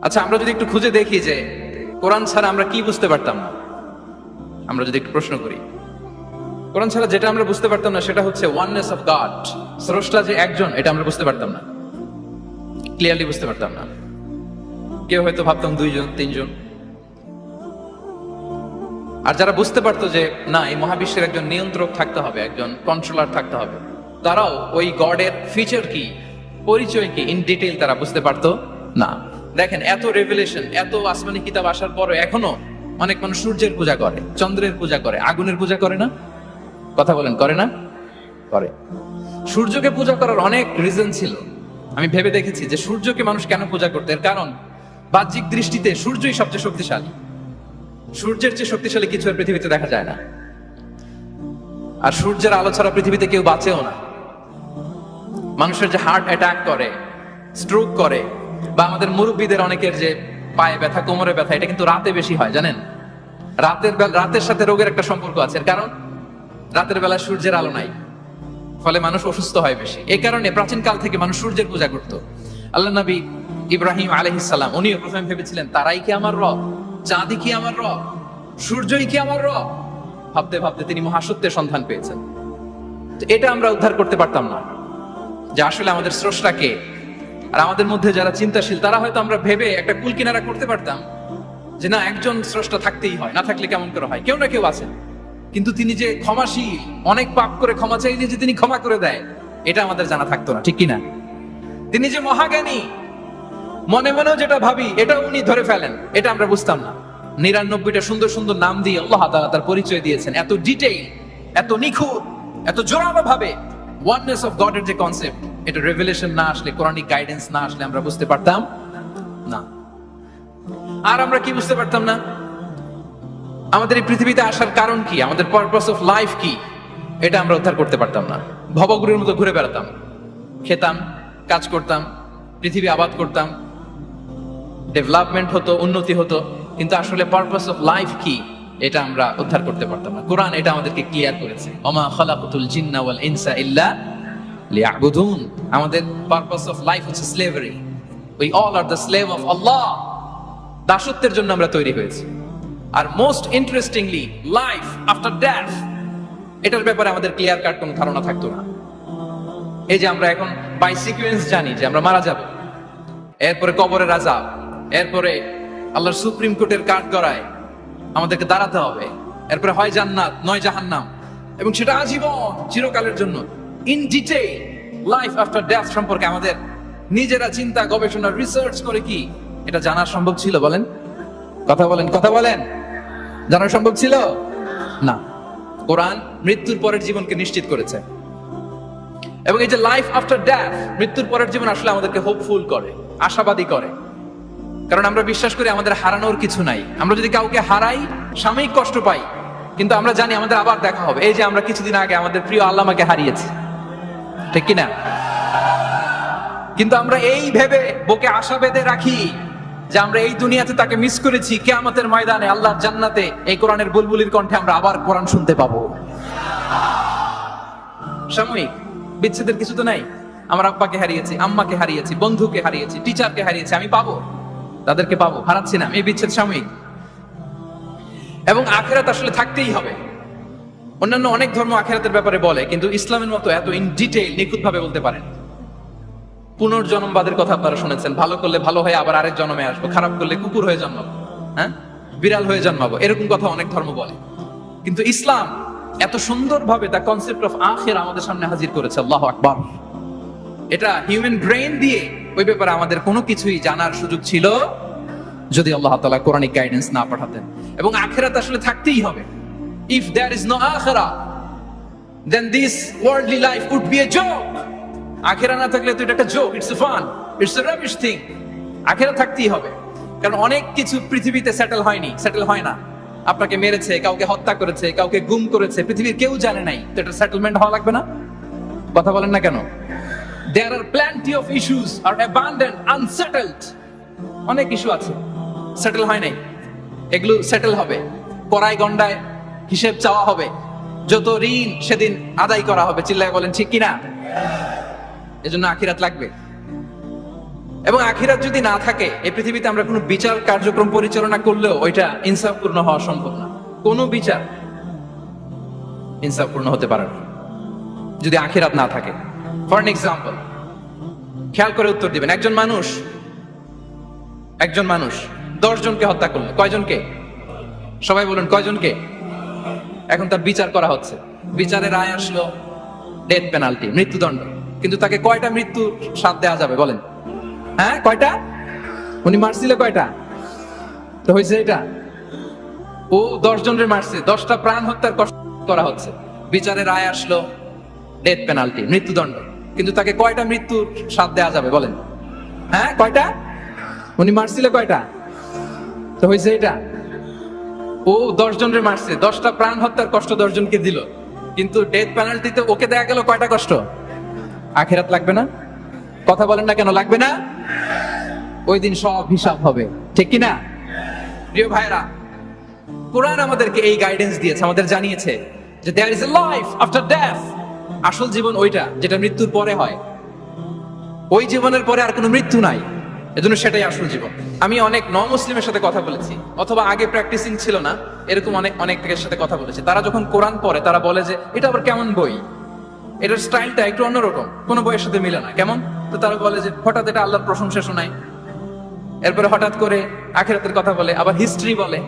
আচ্ছা, আমরা যদি একটু খুঁজে দেখি যে কোরআন ছাড়া আমরা কি বুঝতে পারতাম না, আমরা যদি একটু প্রশ্ন করি, কোরআন ছাড়া যেটা আমরা বুঝতে পারতাম না সেটা হচ্ছে ওয়াননেস অফ গড, স্রষ্টা যে একজন, এটা আমরা বুঝতে পারতাম না, ক্লিয়ারলি বুঝতে পারতাম না। কেউ হয়তো ভাবতাম দুইজন তিনজন, আর যারা বুঝতে পারতো যে না, এই মহাবিশ্বের একজন নিয়ন্ত্রক থাকতে হবে, একজন কন্ট্রোলার থাকতে হবে, তারাও ওই গডের ফিচার কি, পরিচয় কি, ইন ডিটেইল তারা বুঝতে পারতো না। দেখেন, এত রেভেলেশন, এত আসমানি কিতাব আসার পরে এখনো অনেক মানুষ সূর্যের পূজা করে, চন্দ্রের পূজা করে, আগুনের পূজা করে না? কথা বলেন, করে না? করে। সূর্যকে পূজা করার অনেক রিজন ছিল। আমি ভেবে দেখেছি যে সূর্যকে মানুষ কেন পূজা করতে, এর কারণ বাহ্যিক দৃষ্টিতে সূর্যই সবচেয়ে শক্তিশালী। সূর্যের চেয়ে শক্তিশালী কিছু আর পৃথিবীতে দেখা যায় না, আর সূর্যের আলো ছাড়া পৃথিবীতে কেউ বাঁচেও না। মানুষের যে হার্ট অ্যাটাক করে, স্ট্রোক করে, বা আমাদের মুরব্বীদের অনেকের যে পায়ে ব্যথা, কোমরে ব্যথা, এটা কিন্তু রাতে বেশি হয়, জানেন? রাতের সাথে রোগের একটা সম্পর্ক আছে, এর কারণ রাতের বেলা সূর্যের আলো নাই, ফলে মানুষ অসুস্থ হয় বেশি। এই কারণে প্রাচীন কাল থেকে মানুষ সূর্যের পূজা করত। আল্লাহ নবী ইব্রাহিম আলাইহিস সালাম, উনিও প্রথমে ভেবেছিলেন তারাই কি আমার রব, চাঁদই কি আমার রব, সূর্যই কি আমার রব। ভাবতে ভাবতে তিনি মহাসত্যের সন্ধান পেয়েছেন। তো এটা আমরা উদ্ধার করতে পারতাম না যে আসলে আমাদের স্রষ্টাকে। আর আমাদের মধ্যে যারা চিন্তাশীল, তারা হয়তো আমরা ভেবে একটা কুল কিনারা করতে পারতাম যে না, একজন স্রষ্টা থাকতেই হয়, না থাকলে কেমন করে হয়, কেউ না কেউ আছেন। কিন্তু তিনি যে ক্ষমাশীল, অনেক পাপ করে ক্ষমা চাইলে যে তিনি ক্ষমা করে দেয়, এটা আমাদের জানা থাকতো না, ঠিক কিনা? তিনি যে মহাজ্ঞানী, মনে মনেও যেটা ভাবি এটা উনি ধরে ফেলেন, এটা আমরা বুঝতাম না। 99টা সুন্দর সুন্দর নাম দিয়ে আল্লাহ তাআলা তার পরিচয় দিয়েছেন, এত ডিটেইল, এত নিখুঁত, এত জোরালো ভাবে। ওয়াননেস অফ গড এর যে কনসেপ্ট, এটা রেভেলেশন না আসলে, কোরআনিক গাইডেন্স না আসলে আমরা বুঝতে পারতাম না। আর আমরা কি বুঝতে পারতাম না? আমাদের এই পৃথিবীতে আসার কারণ কি, আমাদের পারপাস অফ লাইফ কি, এটা আমরা উদ্ধার করতে পারতাম না। ভবঘুরের মতো ঘুরে বেড়াতাম, খেতাম, কাজ করতাম, পৃথিবী আবাদ করতাম, ডেভেলপমেন্ট হতো, উন্নতি হতো, কিন্তু আসলে পারপাস অফ লাইফ কি, এটা আমরা উদ্ধার করতে পারতাম না। কোরআন এটা আমাদেরকে ক্লিয়ার করেছে, ওমা খালাকাতুল জিন্না ওয়াল ইনসা ইল্লা লিয়াবুদুন। আমাদের পারপাস অফ লাইফ হচ্ছে slavery. We all are the slave of Allah. দাসত্বের জন্য আমরা তৈরি হয়েছি। আর most interestingly, life after death, এটার ব্যাপারে আমাদের ক্লিয়ার কাট কোনো ধারণা থাকতো না। এই যে আমরা এখন বাই সিকুয়েন্স জানি যে আমরা মারা যাব, এরপরে কবরের আযাব, এরপরে আল্লাহর সুপ্রিম কোর্টের কাঠ গড়ায় আমাদেরকে দাঁড়াতে হবে, এরপরে হয় জান্নাত নয় জাহান্নাম, এবং সেটা আজীবন, চিরকালের জন্য। In detail life after death সম্পর্কে আমাদের নিজেরা চিন্তা, গবেষণা, রিসার্চ করে কি এটা জানা সম্ভব ছিল? বলেন, কথা বলেন, কথা বলেন। জানা সম্ভব ছিল না। কোরআন মৃত্যুর পরের জীবনকে নিশ্চিত করেছে, এবং এই যে লাইফ আফটার ডেথ, মৃত্যুর পরের জীবন আসলে আমাদেরকে হোপফুল করে, আশাবাদী করে। কারণ আমরা বিশ্বাস করি আমাদের হারানোর কিছু নাই। আমরা যদি কাউকে হারাই, সাময়িক কষ্ট পাই, কিন্তু আমরা জানি আমাদের আবার দেখা হবে। এই যে আমরা কিছুদিন আগে আমাদের প্রিয় আল্লামাকে হারিয়েছি, ঠিক কিনা? কিন্তু আমরা এই ভেবে বুকে আশা বেঁধে রাখি যে আমরা এই দুনিয়াতে তাকে মিস করেছি, কিয়ামতের ময়দানে আল্লাহর জান্নাতে এই কোরআনের বুলবুলির কণ্ঠে আমরা আবার কোরআন শুনতে পাবো। সাময়িক বিচ্ছেদের কিছু তো নাই। আমার আব্বাকে হারিয়েছি, আম্মাকে হারিয়েছি, বন্ধুকে হারিয়েছি, টিচারকে হারিয়েছি, আমি পাবো, তাদেরকে পাবো, হারাচ্ছি না। এই বিচ্ছেদ সাময়িক, এবং আখিরাত আসলে থাকতেই হবে। অন্যান্য অনেক ধর্ম আখিরাতের ব্যাপারে বলে, কিন্তু ইসলামের মতো এত ইন ডিটেইল, নিখুঁত ভাবে বলতে পারেন। পুনর্জন্মবাদের কথা আপনারা শুনেছেন, ভালো করলে ভালো হয়ে আবার আরেক জন্মে আসবো, খারাপ করলে কুকুর হয়ে জন্মাবো, হ্যাঁ, বিড়াল হয়ে জন্মাবো, এরকম কথা অনেক ধর্ম বলে। কিন্তু ইসলাম এত সুন্দরভাবে দ্য কনসেপ্ট অফ আখিরা আমাদের সামনে হাজির করেছে। আল্লাহু আকবার। এটা হিউম্যান ব্রেইন দিয়ে ওই ব্যাপারে আমাদের কোনো কিছুই জানার সুযোগ ছিল যদি আল্লাহ তাআলা কোরআনিক গাইডেন্স না পাঠাতেন। এবং আখিরাত আসলে থাকতেই হবে। ইফ দেয়ার ইজ নো আখিরা, then this worldly life would be a joke. আখিরা না থাকলে তো এটা একটা joke, it's a fun, it's a rubbish thing. আখিরা থাকতেই হবে, কারণ অনেক কিছু পৃথিবীতে সেটেল হয়নি, সেটেল হয় না। আপনাকে মেরেছে, কাউকে হত্যা করেছে, কাউকে গুম করেছে, পৃথিবীর কেউ জানে নাই, তো এটা সেটেলমেন্ট হওয়া লাগবে না? কথা বলেন না কেন? There are plenty of issues are abandoned, unsettled. অনেক ইস্যু আছে, সেটেল হয় নাই, এগুলো সেটেল হবে। কড়াই গন্ডায় হিসেব চাওয়া হবে, যত ঋণ সেদিন আদায় করা হবে। চিল্লায় বলেন ঠিক কিনা? এজন্য আখিরাত লাগবে। এবং আখিরাত যদি না থাকে এই পৃথিবীতে আমরা কোনো বিচার কার্যক্রম পরিচালনা করলেও ওইটা ইনসাফপূর্ণ হওয়া সম্ভব না। কোনো বিচার ইনসাফপূর্ণ হতে পারে না যদি আখিরাত না থাকে। ফর এন এক্সাম্পল, খেয়াল করে উত্তর দিবেন। একজন মানুষ 10 জনকে হত্যা করলো। কয়জনকে? সবাই বলুন কয়জনকে? এখন তার বিচার করা হচ্ছে, বিচারের রায় আসলো ডেথ পেনাল্টি, মৃত্যুদণ্ড। কিন্তু তাকে কয়টা মৃত্যুর স্বাদ দেওয়া যাবে বলেন? হ্যাঁ, কয়টা? উনি মারছিল কয়টা? তো হয়েছে এটা, ও 10 জনের মারছে, 10টা প্রাণ হত্যার কষ্ট করা হচ্ছে। বিচারের রায় আসলো ডেথ পেনাল্টি, মৃত্যুদণ্ড। কিন্তু তাকে কয়টা মৃত্যুর স্বাদ দেওয়া যাবে বলেন? হ্যাঁ, কয়টা? উনি মারছিল কয়টা? তো হয়েছে এটা, ও 10 জনের মারছে, 10টা প্রাণ হত্যার কষ্ট 10 জনকে দিল। কিন্তু ডেথ পেনাল্টিতে ওকে দেয়া গেল কয়টা কষ্ট? আখিরাত লাগবে না? কথা বলেন না কেন লাগবে না? ওই দিন সব হিসাব হবে, ঠিক কি না? প্রিয় ভাইরা, কোরআন আমাদেরকে এই গাইডেন্স দিয়েছে, আমাদের জানিয়েছে যে there is a life after death. আসল জীবন ওইটা যেটা মৃত্যুর পরে হয়। ওই জীবনের পরে আর কোনো মৃত্যু নাই, এজন্য সেটাই আসল জীবন। আমি অনেক নন মুসলিমের সাথে কথা বলেছি, অথবা আগে প্র্যাকটিসিং ছিল না এরকম অনেকের সাথে কথা বলেছি। তারা যখন কোরআন পড়ে তারা বলে যে এটা আবার কেমন বই, এটার স্টাইলটা একটু অন্যরকম, কোনো বইয়ের সাথে মিলে না। কেমন? তো তারা বলে যে হঠাৎ এটা আল্লাহর প্রশংসা শোনায়, এরপরে হঠাৎ করে আখিরাতের কথা বলে, আবার হিস্ট্রি বলে,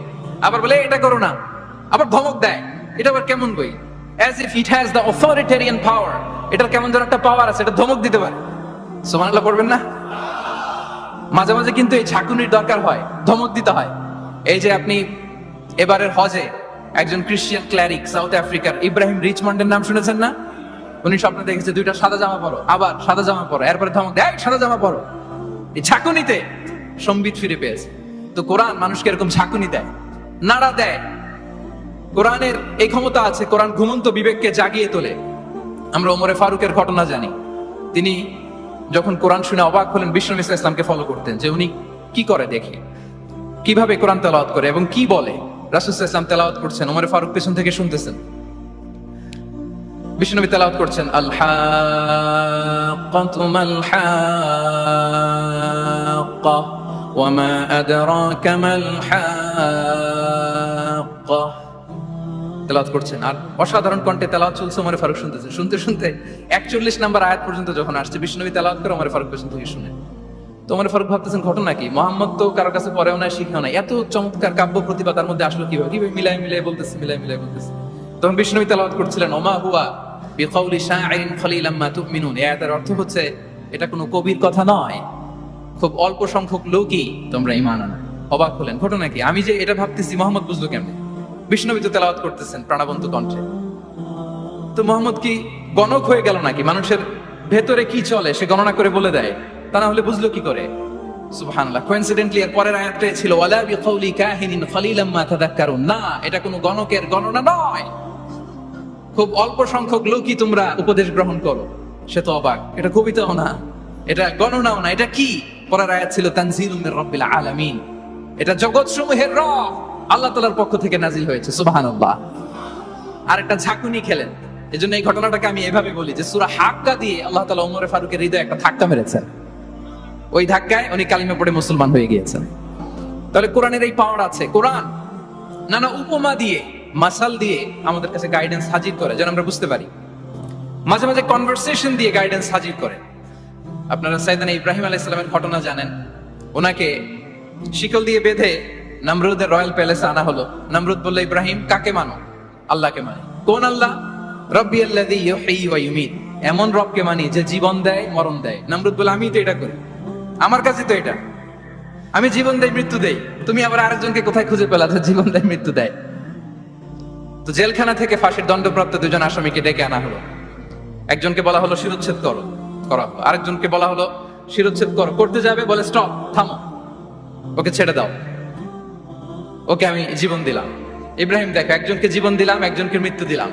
আবার বলে এটা করো না, আবার ধমক দেয়। এটা আবার কেমন বই? as if it has the authoritarian power, এটার কেমন যেন একটা পাওয়ার আছে, এটা ধমক দিতে পারে। সুবহানাল্লাহ পড়বেন না? মাঝে মাঝে কিন্তু এই ঝাঁকুনির দরকার হয়, ধমক দিতে হয়। এই যে আপনি এবারের হজে একজন খ্রিস্টান ক্লারিক সাউথ আফ্রিকার ইব্রাহিম রিচমন্ডের নাম শুনেছেন না? উনি স্বপ্নে দেখেছে 2টা সাদা জামা পরো, আবার সাদা জামা পরো, এরপরে ধমক দেয় সাদা জামা পরো। এই ঝাঁকুনিতে সম্বিত ফিরে পেয়েছে। তো কোরআন মানুষকে এরকম ঝাঁকুনি দেয়, নাড়া দেয়। কোরআনের এই ক্ষমতা আছে, কোরআন ঘুমন্ত বিবেককে জাগিয়ে তোলে। আমরা ওমরে ফারুকের ঘটনা জানি। তিনি যখন কোরআন শুনে অবাক হলেন, বিষ্ণু ইসলামকে ফলো করতেন যে উনি কি করে, দেখে কিভাবে কোরআন তেলাওয়াত করে এবং কি বলে। রাসূল ইসলাম তেলাওয়াত করছেন, ওমরে ফারুক পেছন থেকে শুনতেছেন। বিষ্ণু তেলাওয়াত করছেন, আল হাক্কাতু মাল হাক্কা ওয়া মা আদরাকা মাল হাক্কা। তেলাওয়াত করছেন আর অসাধারণ কণ্ঠে তেলাওয়াত চলছে, ওমর ফারুক শুনতেছেন। শুনতে শুনতে 41 নম্বর আয়াত পর্যন্ত যখন আসছে, বিষ্ণু তেলাওয়াত করে ওমর ফারুক পেছন থেকে শুনে। তো ওমর ফারুক ভাবতেছেন ঘটনা কি? মুহাম্মদ তো কারো কাছে পড়েও নাই, শিখেও নাই, এত চমৎকার কাব্য প্রতিভা তার মধ্যে আসলো কিভাবে? মিলাই বলতেছে। তখন বিষ্ণু তেলাওয়াত করছিলেন, ওমা হুয়া বিকাউলি শাইরিন খলিলাম মা তুমিনুন। এই আয়াতের অর্থ হচ্ছে এটা কোনো কবির কথা নয়, খুব অল্প সংখ্যক লোকই তোমরা ঈমান আনো। অবাক হলেন, ঘটনা কি? আমি যে এটা ভাবতেছি মুহাম্মদ বুঝলো কেমনে? বিষ্ণু তো তেলাওয়াত করতেছেন প্রাণবন্ত কণ্ঠে। তো মুহাম্মদ কি গণক হয়ে গেল নাকি? মানুষের ভেতরে কি চলে সে গণনা করে বলে দেয়, তা না হলে বুঝলো কি করে? সুবহানাল্লাহ। কোইন্সিডেন্টলি এর পরের আয়াতটাই ছিল ওয়ালা বিকাউলি কাহিনিন খলিলাম মা তাযাক্কারুন। না, এটা কোনো গণকের গণনা নয়, খুব অল্প সংখ্যক লোকই তোমরা উপদেশ গ্রহণ করো। সে তো অবাক, এটা কবিতাও না, এটা গণনাও না, এটা কি? পরের আয়াত ছিল তানজিলুম মির রাব্বিল আলামিন, এটা জগৎ সমূহের রব আল্লাহ তাআলার পক্ষ থেকে নাজিল হয়েছে। সুবহানাল্লাহ। আর একটা ঝাঁকুনি খেলেন। এজন্য এই ঘটনাটাকে আমি এভাবে বলি যে সূরা হাক্কা দিয়ে আল্লাহ তাআলা ওমর ফারুকের হৃদয়ে একটা ধাক্কা মেরেছেন। ওই ধাক্কায় উনি কালিমা পড়ে মুসলমান হয়ে গিয়েছেন। তাহলে কোরআনের এই পাওয়ার আছে। কোরআন নানা উপমা দিয়ে, মাসাল দিয়ে আমাদের কাছে গাইডেন্স হাজির করে যেন আমরা বুঝতে পারি। মাঝে মাঝে কনভারসেশন দিয়ে গাইডেন্স হাজির করে। আপনারা সাইয়েদনা ইব্রাহিম আলাইহিস সালামের ঘটনা জানেন। ওনাকে শিকল দিয়ে বেঁধে নমরুদের রয়্যাল প্যালেসে আনা হলো। নমরুদ বলল, ইব্রাহিম কাকে মানো? আল্লাহকে মানি। কোন আল্লাহ? রব্বিয়াল্লাযী ইউহয়ী ওয়া ইউমীত, এমন রবকে মানি যে জীবন দেয় মরণ দেয়। নমরুদ বলে, আমি তো এটা করি, আমার কাছে তো এটা, আমি জীবন দেই মৃত্যু দেই, তুমি আবার আরেকজনকে কোথায় খুঁজে পেলা যে জীবন দেয় মৃত্যু দেয়? তো জেলখানা থেকে ফাঁসির দণ্ডপ্রাপ্ত 2জন আসামিকে ডেকে আনা হলো। একজনকে বলা হলো শিরোচ্ছেদ করা হলো, আরেকজনকে বলা হলো শিরোচ্ছেদ করতে যাবে, বলে স্টপ, থামো, ওকে ছেড়ে দাও, ওকে আমি জীবন দিলাম। ইব্রাহিম দেখো, একজনকে জীবন দিলাম, একজনকে মৃত্যু দিলাম।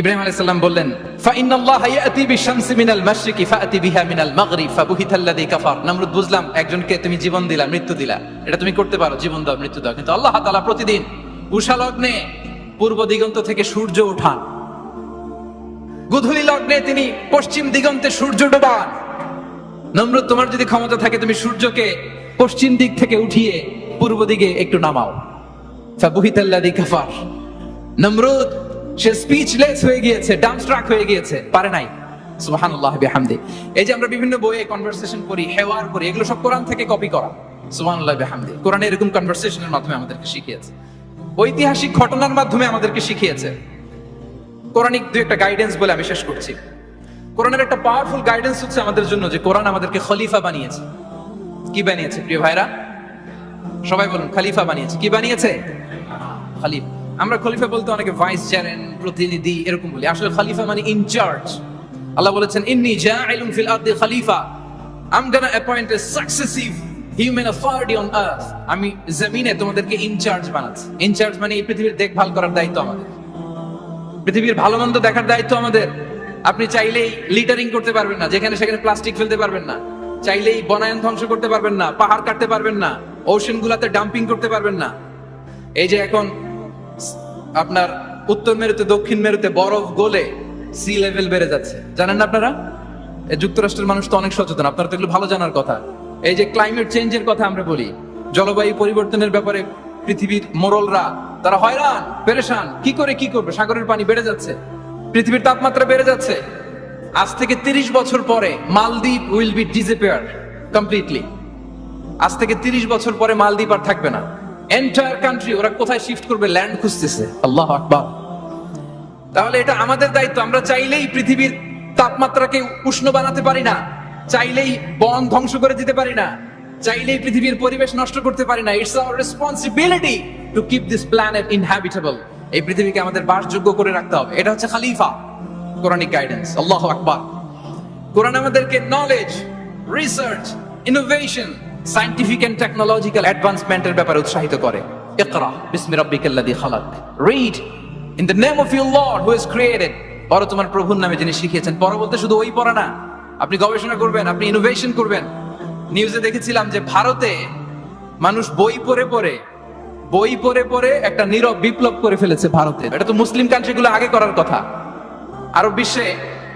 ইব্রাহিম আলাইহিস সালাম বললেন, ফাইন্নাল্লাহা ইয়াতি বিশ-শামসি মিনাল মাশরিকি ফাআতি বিহা মিনাল মাগরিব ফাবুহিতাল্লাযী কাফার। নমরুদ, বুঝলাম একজনকে তুমি জীবন দিলা, মৃত্যু দিলা, এটা তুমি করতে পারো, জীবন দাও মৃত্যু দাও, কিন্তু আল্লাহ তাআলা প্রতিদিন উষা লগ্নে পূর্ব দিগন্ত থেকে সূর্য ওঠান, গোধূলি লগ্নে তিনি পশ্চিম দিগন্তে সূর্য ডোবান। নমরুদ, তোমার যদি ক্ষমতা থাকে তুমি সূর্যকে পশ্চিম দিক থেকে উঠিয়ে পূর্ব দিকে একটু নামাও। ফাবুহিতাল্লাযী কাফার। নমরুদ সে স্পিচলেস হয়ে গিয়েছে, ডামস্ট্রাক হয়ে গিয়েছে, পারে নাই। সুবহানাল্লাহ বিহামদি। এই যে আমরা বিভিন্ন বইয়ে কনভারসেশন করি, হেওয়ার করি, এগুলো সব কোরআন থেকে কপি করা। সুবহানাল্লাহ বিহামদি। কোরআন এরকম কনভারসেশনের মাধ্যমে আমাদেরকে শিখিয়েছে, ঐতিহাসিক ঘটনার মাধ্যমে আমাদেরকে শিখিয়েছে। কোরআনিক দুই একটা গাইডেন্স বলে আমি শেষ করছি। কোরআনের একটা পাওয়ারফুল গাইডেন্স হচ্ছে আমাদের জন্য যে কোরআন আমাদেরকে খলিফা বানিয়েছে। কি বানিয়েছে প্রিয় ভাইরা? সবাই বলুন, খলিফা বানিয়েছে। কি বানিয়েছে? খলিফা। আমরা খলিফা বলতে অনেকে ভাইস চেয়ারম্যান, প্রতিনিধি এরকম বলি, আসলে খলিফা মানে ইনচার্জ। আল্লাহ বলেছেন, ইন্নী জাইলুন ফিল আরদি খলিফা, I am gonna appoint a successive human authority on earth. আমি জমিনে তোমাদেরকে ইনচার্জ বানাচ্ছি। ইনচার্জ মানে এই পৃথিবীর দেখভাল করার দায়িত্ব আমাদের, পৃথিবীর ভালো মন্দ দেখার দায়িত্ব আমাদের। আপনি চাইলেই লিটারিং করতে পারবেন না, যেখানে সেখানে প্লাস্টিক ফেলতে পারবেন না, চাইলেই বনায়ন ধ্বংস করতে পারবেন না, পাহাড় কাটতে পারবেন না, ওশান গুলাতে ডাম্পিং করতে পারবেন না। এই যে এখন আপনার উত্তর মেরুতে দক্ষিণ মেরুতে বরফ গলে সি লেভেল বেড়ে যাচ্ছে, জানেন না আপনারা? যুক্তরাষ্ট্রের মানুষ তো অনেক সচেতন, আপনারা তো এগুলো ভালো জানার কথা। এই যে ক্লাইমেট চেঞ্জের কথা আমরা বলি, জলবায়ু পরিবর্তনের ব্যাপারে পৃথিবীর মোড়লরা তারা হয়রান পেরেশান, কি করে কি করবে, সাগরের পানি বেড়ে যাচ্ছে, পৃথিবীর তাপমাত্রা বেড়ে যাচ্ছে। আজ থেকে 30 বছর পরে মালদ্বীপ উইল বি ডিসঅ্যাপিয়ার কমপ্লিটলি। আজ থেকে 30 বছর পরে মালদ্বীপ আর থাকবে না। এন্টায়ার কান্ট্রি ওরা কোথায় শিফট করবে, ল্যান্ড খুঁজতেছে। আল্লাহু আকবার। তাহলে এটা আমাদের দায়িত্ব। আমরা চাইলেই পৃথিবীর তাপমাত্রাকে উষ্ণ বানাতে পারি না, চাইলেই বন ধ্বংস করে দিতে পারি না, চাইলেই পৃথিবীর পরিবেশ নষ্ট করতে পারি না। It's our responsibility to keep this planet inhabitable. এই পৃথিবীকে আমাদের বাসযোগ্য করে রাখতে হবে। এটা হচ্ছে খলিফা, কোরআনিক গাইডেন্স। আল্লাহু আকবার। কোরআন আমাদেরকে knowledge, research, innovation, scientific and technological অ্যাডভান্সমেন্টের ব্যাপারে উৎসাহিত করে। ইকরা বিসমি রাব্বিকাল্লাযী খালাক। Read in the name of your lord who has created. পড়ো তোমার প্রভুর নামে যিনি শিখিয়েছেন। পড়ো বলতে শুধু ওই পড়া না, আপনি গবেষণা করবেন, আপনি ইনোভেশন করবেন। নিউজে দেখেছিলাম যে ভারতে মানুষ বই পড়ে পড়ে একটা নীরব বিপ্লব করে ফেলেছে ভারতে। এটা তো মুসলিম কান্ট্রিগুলো আগে করার কথা। আরব বিশ্বে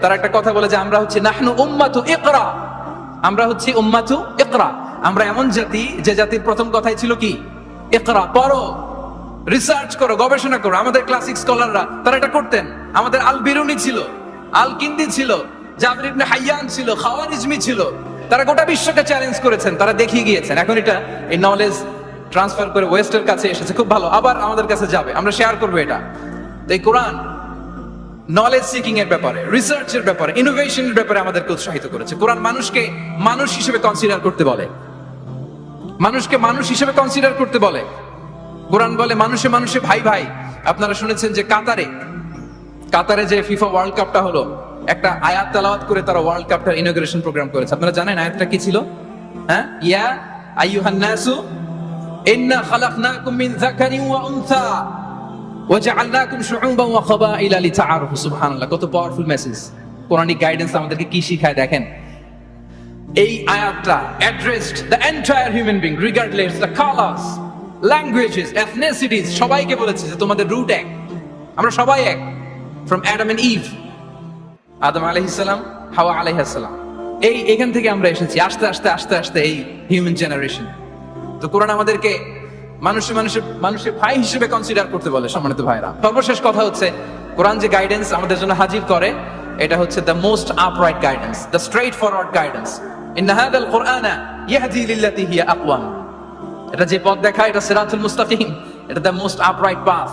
তারা একটা কথা বলে যে আমরা হচ্ছে নাহনু উম্মাতু ইকরা, আমরা হচ্ছে উম্মাতু ইকরা। আমরা এমন জাতি যে জাতির প্রথম কথাই ছিল কি? ইকরা, পড়ো, রিসার্চ করো, গবেষণা করো। আমাদের ক্লাসিক স্কলাররা তারা এটা করতেন। আমাদের আল বিরুনি ছিল, আল কিন্দি ছিল, জাবির ইবনে হাইয়ান ছিল, খাওয়ারিজমি ছিল। তারা গোটা বিশ্বকে চ্যালেঞ্জ করেছেন, তারা দেখিয়ে গিয়েছেন। এখন এটা এই নলেজ ট্রান্সফার করে ওয়েস্টের কাছে এসেছে, খুব ভালো, আবার আমাদের কাছে যাবে, আমরা শেয়ার করবো এটা। তো এই কোরআন নলেজ সিকিং এর ব্যাপারে, রিসার্চের ব্যাপারে, ইনোভেশনের ব্যাপারে আমাদেরকে উৎসাহিত করেছে। কোরআন মানুষকে মানুষ হিসেবে কনসিডার করতে বলে, মানুষকে মানুষ হিসেবে কনসিডার করতে বলে। কোরআন বলে মানুষে মানুষে ভাই ভাই। আপনারা শুনেছেন যে কাতারে যে ফিফা ওয়ার্ল্ড কাপটা হলো, একটা আয়াত তেলাওয়াত করে তারা ওয়ার্ল্ড কাপটার ইনঅগ্রেশন প্রোগ্রাম করেছে। আপনারা জানেন আয়াতটা কি ছিল? হ্যাঁ, ইয়া আইয়ুহান নাসু ইন্না খালাকনাকুম মিন যাকারিন ওয়া উনসা ওয়া জাআলনাকুম শুউবান ওয়া ক্বাবাইলা লিতাআরাফু। সুবহানাল্লাহ, কত পাওয়ারফুল মেসেজ। কোরআনিক গাইডেন্স আমাদেরকে কি শিখায় দেখেন। এই আয়াতটা addressed the entire human being regardless the colours, languages, এথনিসিটিস। সবাইকে বলেছে যে তোমাদের রুট এক, আমরা সবাই এক। ফ্রম অ্যাডাম এন্ড ইভ, আদম আলাইহিস সালাম, হাওয়া আলাইহিস সালাম, এখান থেকে আমরা এসেছি। আস্তে আস্তে আস্তে আস্তে এই হিউম্যান জেনারেশন। তো কোরআন আমাদেরকে মানুষের ভাই হিসেবে কনসিডার করতে বলে। সম্মানিত ভাইরা, সর্বশেষ কথা হচ্ছে কোরআন যে গাইডেন্স আমাদের জন্য হাজির করে, এটা হচ্ছে the most upright guidance, the straightforward guidance. ইন্না হাযাল কুরআনা ইয়াহদি লিল্লাতী হিয়া আকওয়াম। এটা যে পথ দেখায়, এটা সিরাতুল মুস্তাকিম, এটা দ্য মোস্ট আপরাইট পাথ,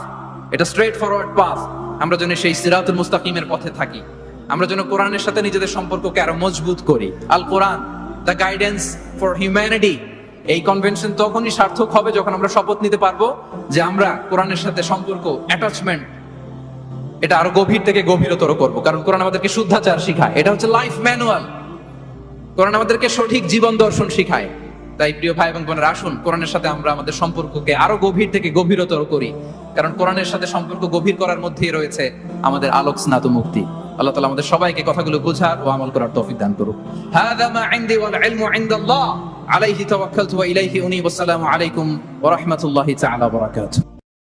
এটা স্ট্রেইট ফরওয়ার্ড পাথ। আমরা যেন সেই সিরাতুল মুস্তাকিমের পথে থাকি, আমরা যেন কোরআনের সাথে নিজেদের সম্পর্ককে আরো মজবুত করি। আল কোরআন দ্য গাইডেন্স ফর হিউম্যানিটি। এই কনভেনশন তখনই সার্থক হবে যখন আমরা শপথ নিতে পারবো যে আমরা কোরআনের সাথে সম্পর্ক, অ্যাটাচমেন্ট, এটা আরো গভীর থেকে গভীরতর করব। কারণ কোরআন আমাদেরকে শুদ্ধাচার শিখায়, এটা হচ্ছে লাইফ ম্যানুয়াল। কোরআন আমাদেরকে সঠিক জীবন দর্শন শিখায়। তাই প্রিয় ভাই এবং বোনেরা, আসুন কোরআনের সাথে আমরা আমাদের সম্পর্ককে আরো গভীর থেকে গভীরতর করি। কারণ কোরআনের সাথে সম্পর্ক গভীর করার মধ্যেই রয়েছে আমাদের আলোক স্নাত মুক্তি। আল্লাহ তাআলা আমাদের সবাইকে কথাগুলো বোঝার ও আমল করার তৌফিক দান করুক। হাযা মা ইনদি ওয়াল ইলমু ইনদাল্লাহ আলাইহি তাওয়াক্কালতু ওয়া ইলাইহি উনীব। আসসালামু আলাইকুম ওয়া রাহমাতুল্লাহি তাআলা ওয়া বারাকাতুহু।